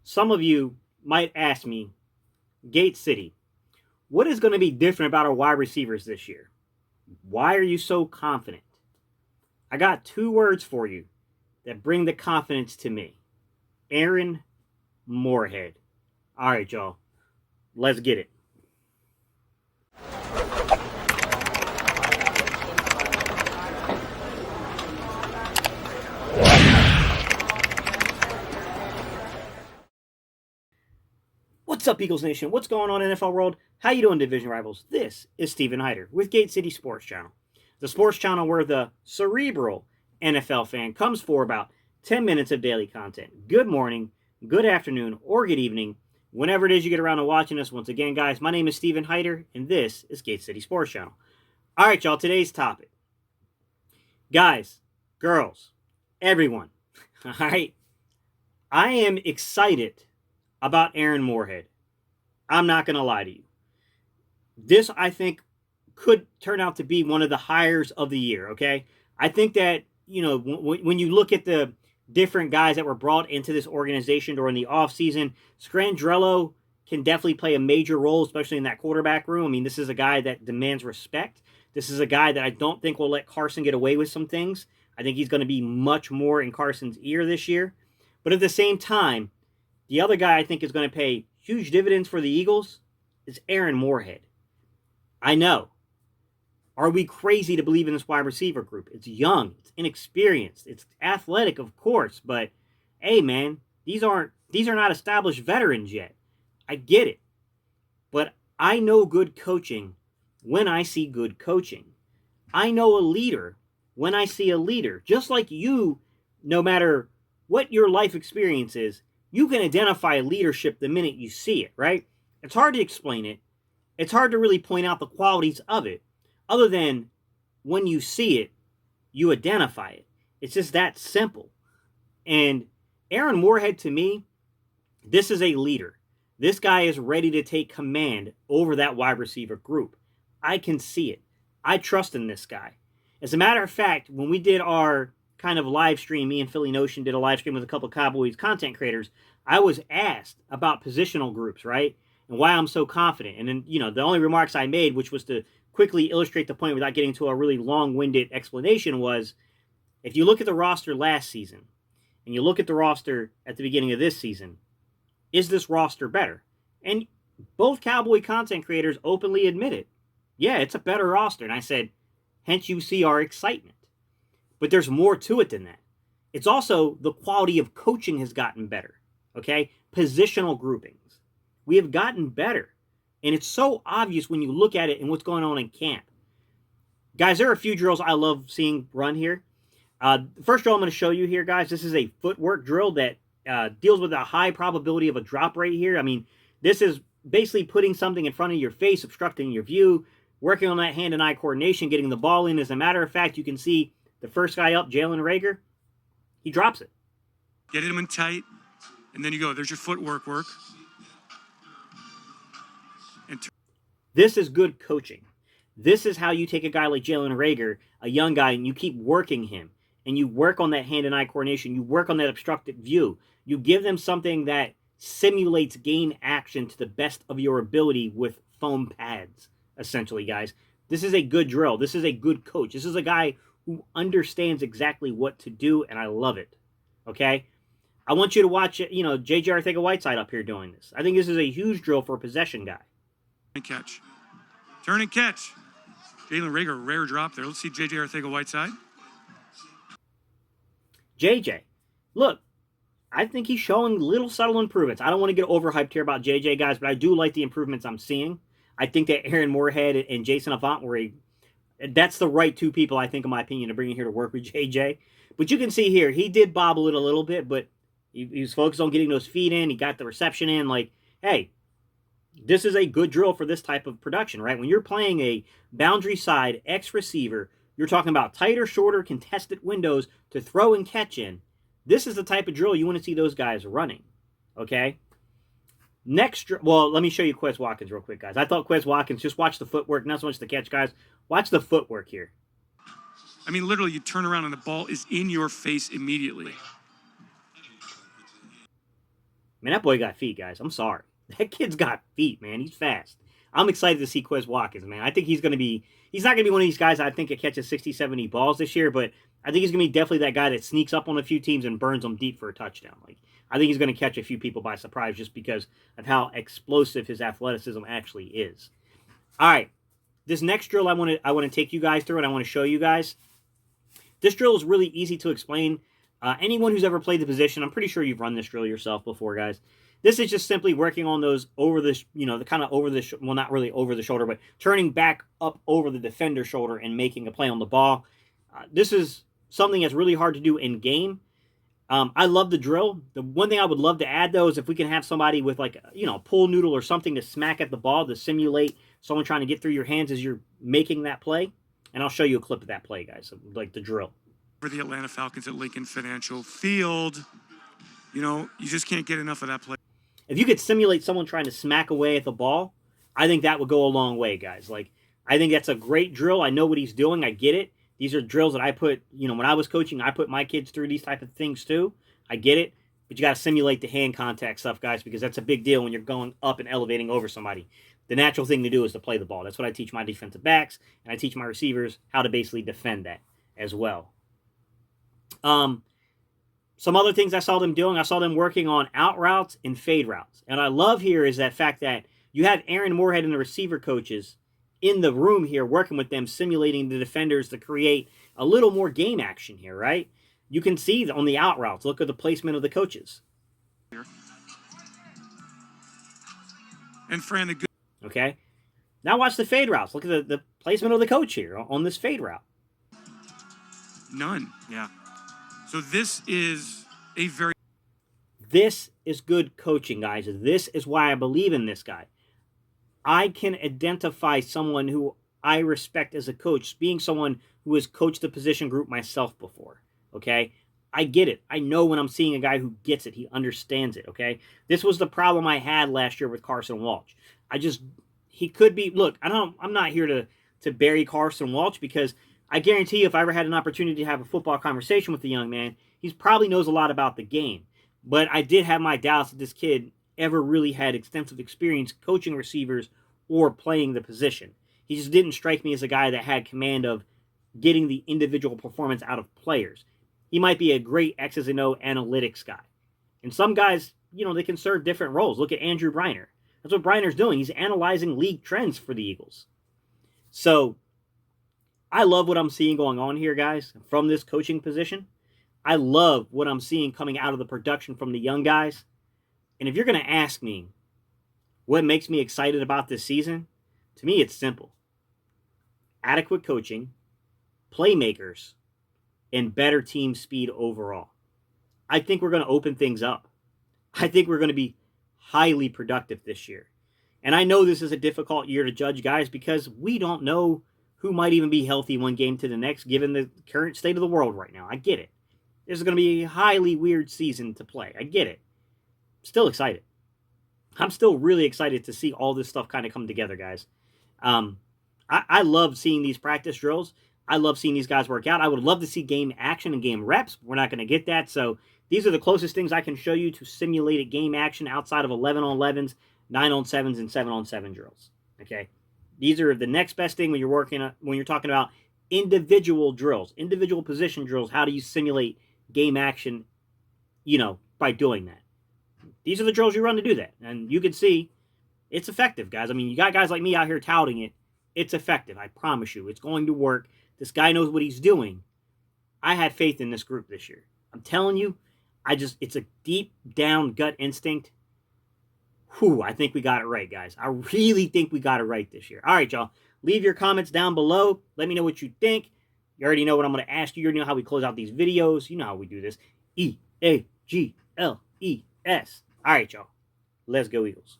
Some of you might ask me, Gate City, what is going to be different about our wide receivers this year? Why are you so confident? I got two words for you that bring the confidence to me. Aaron Moorehead. All right, y'all. Let's get it. What's up, Eagles Nation? What's going on, NFL world? How you doing, division rivals? This is Stephen Hightower with Gate City Sports Channel, the sports channel where the cerebral NFL fan comes for about 10 minutes of daily content. Good morning, good afternoon, or good evening, whenever it is you get around to watching us. Once again, guys, my name is Stephen Hightower, and this is Gate City Sports Channel. All right, y'all, today's topic. Guys, girls, everyone, all right, I am excited about Aaron Moorehead. I'm not going to lie to you. This, I think, could turn out to be one of the hires of the year, okay? I think that, when you look at the different guys that were brought into this organization during the offseason, Scandrello can definitely play a major role, especially in that quarterback room. I mean, this is a guy that demands respect. This is a guy that I don't think will let Carson get away with some things. I think he's going to be much more in Carson's ear this year. But at the same time, the other guy I think is going to pay huge dividends for the Eagles is Aaron Moorehead. I know. Are we crazy to believe in this wide receiver group? It's young, it's inexperienced, it's athletic, of course, but hey, man, these are not established veterans yet. I get it. But I know good coaching when I see good coaching. I know a leader when I see a leader. Just like you, no matter what your life experience is, you can identify leadership the minute you see it, right? It's hard to explain it. It's hard to really point out the qualities of it, other than when you see it, you identify it. It's just that simple. And Aaron Moorehead, to me, this is a leader. This guy is ready to take command over that wide receiver group. I can see it. I trust in this guy. As a matter of fact, when we did our kind of live stream, me and Philly Notion did a live stream with a couple of Cowboys content creators, I was asked about positional groups, right? And why I'm so confident. And then, the only remarks I made, which was to quickly illustrate the point without getting to a really long-winded explanation, was if you look at the roster last season and you look at the roster at the beginning of this season, is this roster better? And both Cowboy content creators openly admitted, yeah, it's a better roster. And I said, hence you see our excitement. But there's more to it than that. It's also the quality of coaching has gotten better, okay? Positional groupings. We have gotten better. And it's so obvious when you look at it and what's going on in camp. Guys, there are a few drills I love seeing run here. The first drill I'm going to show you here, guys, this is a footwork drill that deals with a high probability of a drop rate here. I mean, this is basically putting something in front of your face, obstructing your view, working on that hand and eye coordination, getting the ball in. As a matter of fact, you can see the first guy up, Jalen Reagor, he drops it. Get him in tight, and then you go, there's your footwork work. This is good coaching. This is how you take a guy like Jalen Reagor, a young guy, and you keep working him. And you work on that hand and eye coordination. You work on that obstructed view. You give them something that simulates game action to the best of your ability with foam pads, essentially, guys. This is a good drill. This is a good coach. This is a guy who understands exactly what to do, and I love it, okay? I want you to watch, JJAW Arcega-Whiteside up here doing this. I think this is a huge drill for a possession guy. Catch. Turn and catch. Jalen Reagor, rare drop there. Let's see JJAW Arcega-Whiteside. JJ, look, I think he's showing little subtle improvements. I don't want to get overhyped here about JJ, guys, but I do like the improvements I'm seeing. I think that Aaron Moorehead and Jason Avant that's the right two people, I think, in my opinion, to bring in here to work with JJ. But you can see here, he did bobble it a little bit, but he was focused on getting those feet in. He got the reception in. Like, hey, this is a good drill for this type of production, right? When you're playing a boundary side X receiver, you're talking about tighter, shorter, contested windows to throw and catch in. This is the type of drill you want to see those guys running, okay? Next, well, let me show you Quez Watkins real quick, guys. I thought Quez Watkins, just watch the footwork, not so much the catch, guys. Watch the footwork here. I mean, literally, you turn around and the ball is in your face immediately. Man, that boy got feet, guys. I'm sorry. That kid's got feet, man. He's fast. I'm excited to see Quez Watkins, man. I think he's not going to be one of these guys I think that catches 60, 70 balls this year, but I think he's going to be definitely that guy that sneaks up on a few teams and burns them deep for a touchdown. Like, I think he's going to catch a few people by surprise just because of how explosive his athleticism actually is. All right. This next drill I want to take you guys through and I want to show you guys. This drill is really easy to explain. Anyone who's ever played the position, I'm pretty sure you've run this drill yourself before, guys. This is just simply working on those over the, the kind of over the, well, not really over the shoulder, but turning back up over the defender's shoulder and making a play on the ball. This is something that's really hard to do in game. I love the drill. The one thing I would love to add, though, is if we can have somebody with like, a pool noodle or something to smack at the ball to simulate someone trying to get through your hands as you're making that play. And I'll show you a clip of that play, guys, like the drill. For the Atlanta Falcons at Lincoln Financial Field, you just can't get enough of that play. If you could simulate someone trying to smack away at the ball, I think that would go a long way, guys. Like, I think that's a great drill. I know what he's doing. I get it. These are drills that I put, when I was coaching, I put my kids through these type of things too. I get it. But you got to simulate the hand contact stuff, guys, because that's a big deal when you're going up and elevating over somebody. The natural thing to do is to play the ball. That's what I teach my defensive backs, and I teach my receivers how to basically defend that as well. Some other things I saw them doing, I saw them working on out routes and fade routes. And I love here is that fact that you have Aaron Moorehead and the receiver coaches in the room here working with them, simulating the defenders to create a little more game action here, right? You can see on the out routes, look at the placement of the coaches. And Fran, the good. Okay. Now watch the fade routes. Look at the placement of the coach here on this fade route. None. Yeah. So this is This is good coaching, guys. This is why I believe in this guy. I can identify someone who I respect as a coach, being someone who has coached the position group myself before, okay? I get it. I know when I'm seeing a guy who gets it, he understands it, okay? This was the problem I had last year with Carson Walsh. He could be, look, I'm not here to bury Carson Walsh because I guarantee you if I ever had an opportunity to have a football conversation with the young man, he probably knows a lot about the game. But I did have my doubts that this kid ever really had extensive experience coaching receivers or playing the position. He just didn't strike me as a guy that had command of getting the individual performance out of players. He might be a great X's and O analytics guy. And some guys, they can serve different roles. Look at Andrew Briner. That's what Briner's doing. He's analyzing league trends for the Eagles. So I love what I'm seeing going on here, guys, from this coaching position. I love what I'm seeing coming out of the production from the young guys. And if you're going to ask me what makes me excited about this season, to me it's simple. Adequate coaching, playmakers, and better team speed overall. I think we're going to open things up. I think we're going to be highly productive this year. And I know this is a difficult year to judge, guys, because we don't know who might even be healthy one game to the next, given the current state of the world right now. I get it. This is going to be a highly weird season to play. I get it. Still excited. I'm still really excited to see all this stuff kind of come together, guys. I love seeing these practice drills. I love seeing these guys work out. I would love to see game action and game reps. We're not going to get that. So these are the closest things I can show you to simulated game action outside of 11-on-11s, 9-on-7s, and 7-on-7 drills. Okay? These are the next best thing when you're talking about individual drills, individual position drills. How do you simulate game action, by doing that? These are the drills you run to do that. And you can see it's effective, guys. I mean, you got guys like me out here touting it. It's effective. I promise you. It's going to work. This guy knows what he's doing. I had faith in this group this year. I'm telling you, it's a deep down gut instinct. I think we got it right, guys. I really think we got it right this year. All right, y'all. Leave your comments down below. Let me know what you think. You already know what I'm going to ask you. You already know how we close out these videos. You know how we do this. EAGLES. All right, y'all. Let's go, Eagles.